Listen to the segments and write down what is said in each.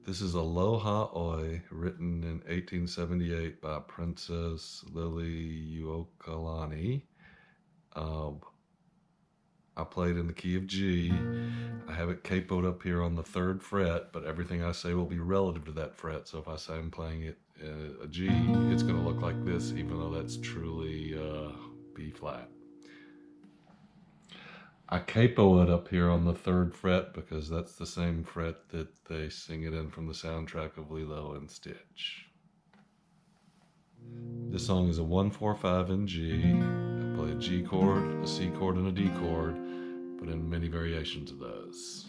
This is Aloha Oi, written in 1878 by Princess lili'uokalani. I played in the key of G. I have it capoed up here on the 3rd fret, but everything I say will be relative to that fret. So if I say I'm playing it a G, it's going to look like this, even though that's truly B flat. I capo it up here on the 3rd fret because that's the same fret that they sing it in from the soundtrack of Lilo and Stitch. This song is a 1-4-5 in G. I play a G chord, a C chord, and a D chord, but in many variations of those.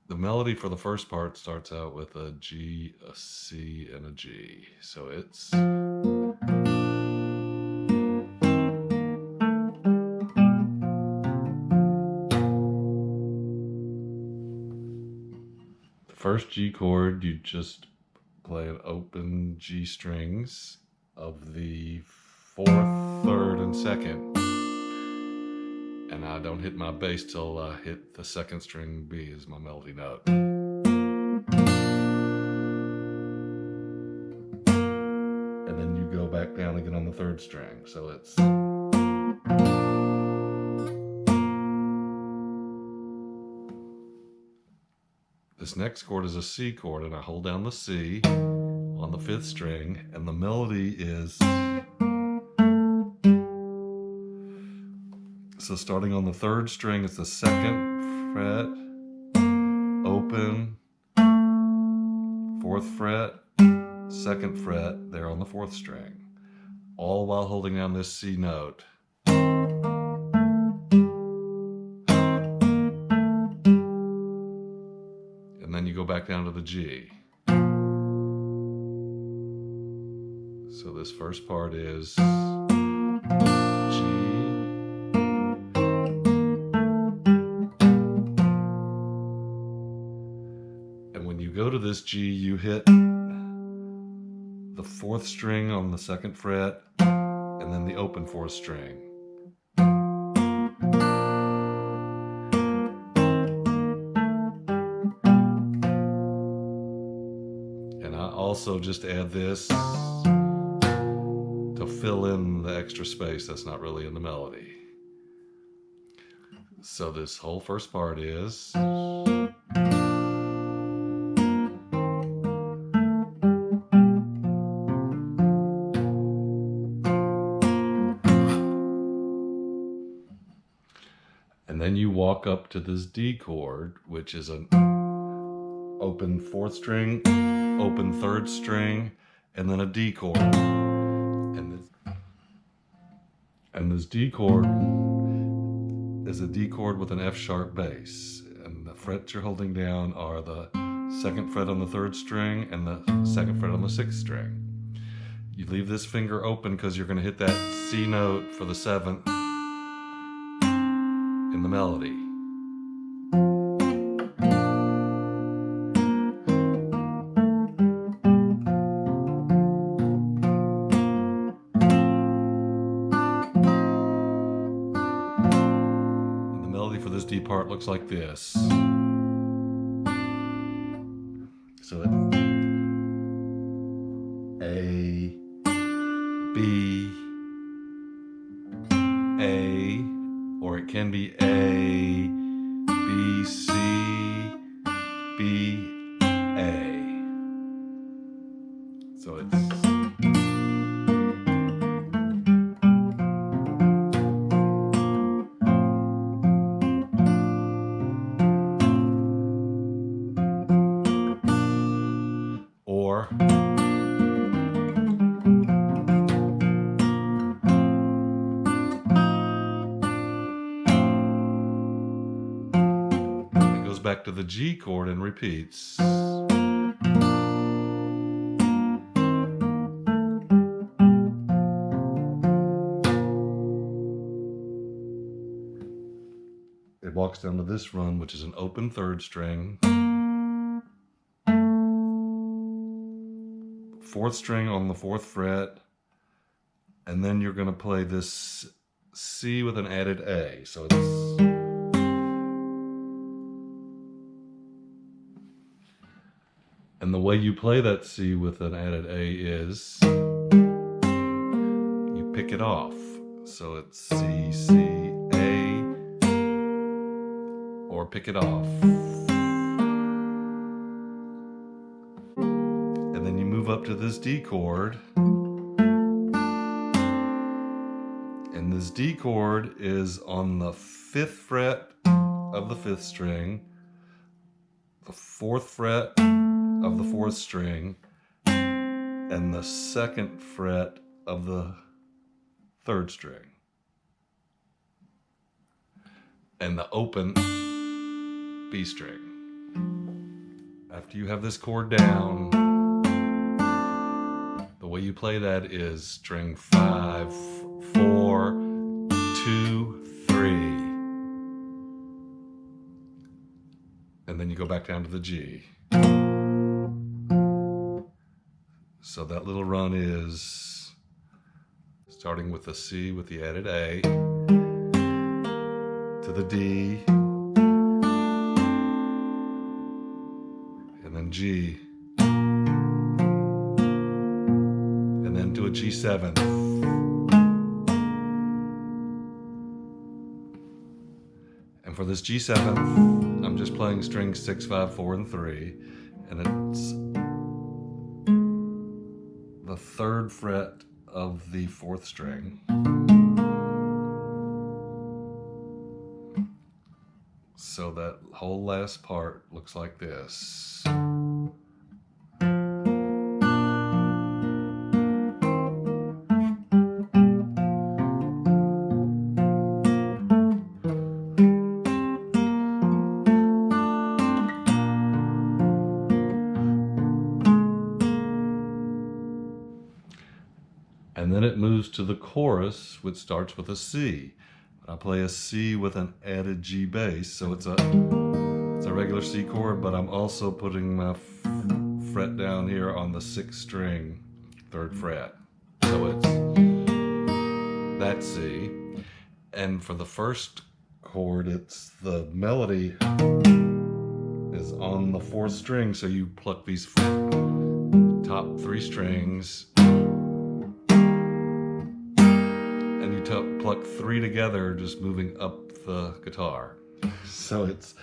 The melody for the first part starts out with a G, a C, and a G. So it's... First G chord, you just play an open G strings of the 4th, 3rd, and 2nd. And I don't hit my bass till I hit the 2nd string B as my melody note. And then you go back down again on the 3rd string. So it's... This next chord is a C chord, and I hold down the C on the 5th string, and the melody is... So starting on the 3rd string, it's the 2nd fret, open, 4th fret, 2nd fret, there on the 4th string, all while holding down this C note. And then you go back down to the G. So this first part is G, and when you go to this G, you hit the 4th string on the 2nd fret, and then the open 4th string. And I also just add this to fill in the extra space that's not really in the melody. So this whole first part is... And then you walk up to this D chord, which is an open 4th string, open 3rd string, and then a D chord. And this D chord is a D chord with an F sharp bass. And the frets you're holding down are the 2nd fret on the 3rd string and the 2nd fret on the 6th string. You leave this finger open because you're going to hit that C note for the 7th in the melody. For this D part looks like this. So it's A, B, A, or it can be A, B, C, B, A. So it's... Or it goes back to the G chord and repeats. It walks down to this run, which is an open 3rd string, 4th string on the 4th fret, and then you're going to play this C with an added A. So it's... And the way you play that C with an added A is you pick it off. So it's C, C, A, or pick it off. And then you move up to this D chord. And this D chord is on the 5th fret of the 5th string, the 4th fret of the 4th string, and the 2nd fret of the 3rd string. And the open B string. After you have this chord down, the way you play that is string 5, 4, 2, 3. And then you go back down to the G. So that little run is starting with the C with the added A, to the D, and then G, and then to a G7. And for this G7, I'm just playing strings 6, 5, 4, and 3, and it's the 3rd fret of the 4th string. So that whole last part looks like this. And then it moves to the chorus, which starts with a C. I play a C with an added G bass, so it's a regular C chord, but I'm also putting my fret down here on the 6th string, 3rd fret. So it's that C. And for the first chord, it's the melody is on the 4th string, so you pluck these top 3 strings, and you pluck 3 together, just moving up the guitar. So it's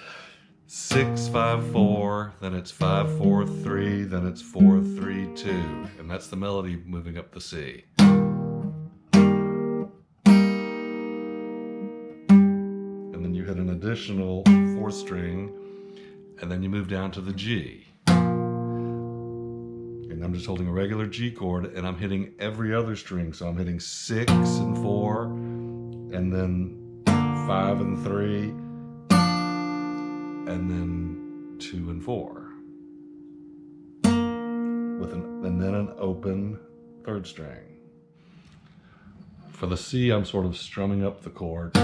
6, 5, 4, then it's 5, 4, 3, then it's 4, 3, 2, and that's the melody moving up the C. And then you hit an additional 4th string, and then you move down to the G. And I'm just holding a regular G chord, and I'm hitting every other string. So I'm hitting 6 and 4, and then 5 and 3, and then 2 and 4. And then an open 3rd string. For the C, I'm sort of strumming up the chord.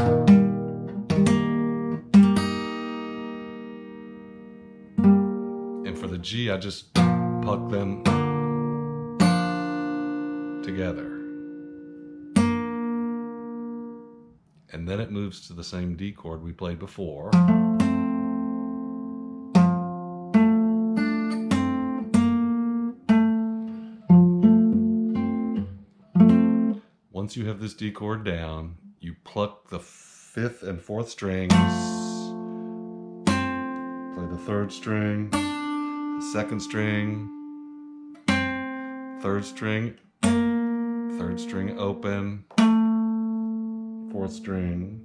And for the G, I just pluck them together. And then it moves to the same D chord we played before. Once you have this D chord down, you pluck the 5th and 4th strings, play the 3rd string, the 2nd string, 3rd string, 3rd string open, 4th string,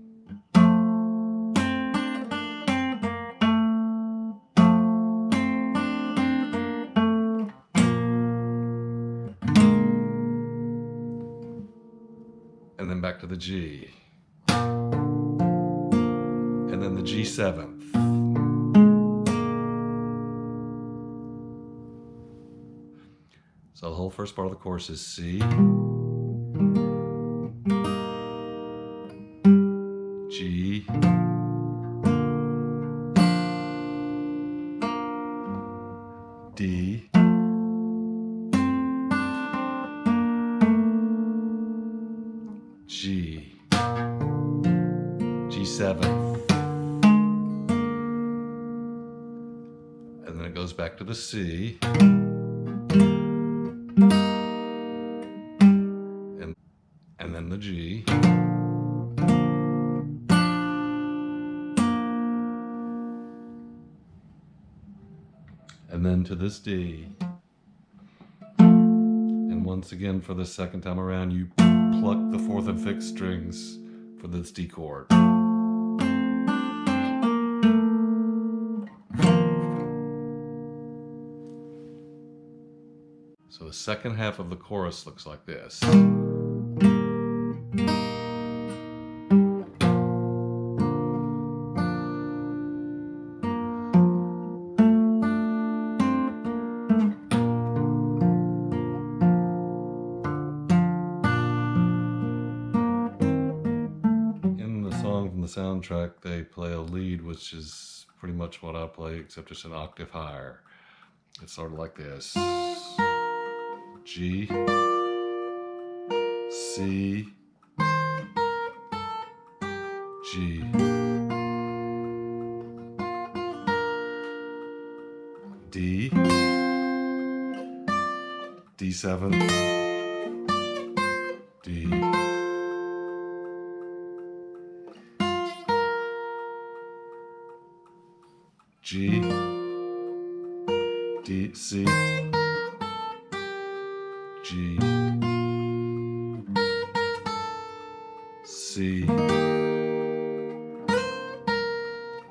and then back to the G, and then the G7th. So the whole first part of the chorus is C, G, D, G, G7th, and and then it goes back to the C, and then the G, and then to this D. And once again, for the second time around, you pluck the fourth and fifth strings for this D chord. So the second half of the chorus looks like this. In the song from the soundtrack, they play a lead, which is pretty much what I play, except it's an octave higher. It's sort of like this. G, C, G, D, D7, D, G, D, C, G, C,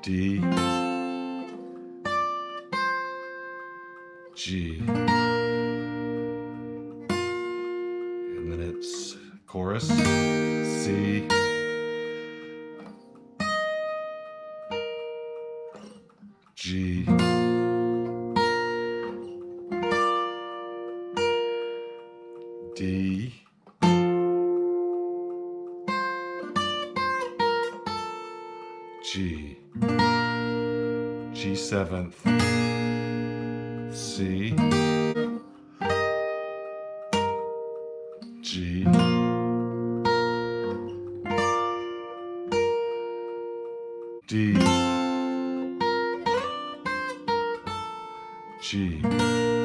D, G, and then it's chorus, C, G, D, G, G7th, C, G, D, G.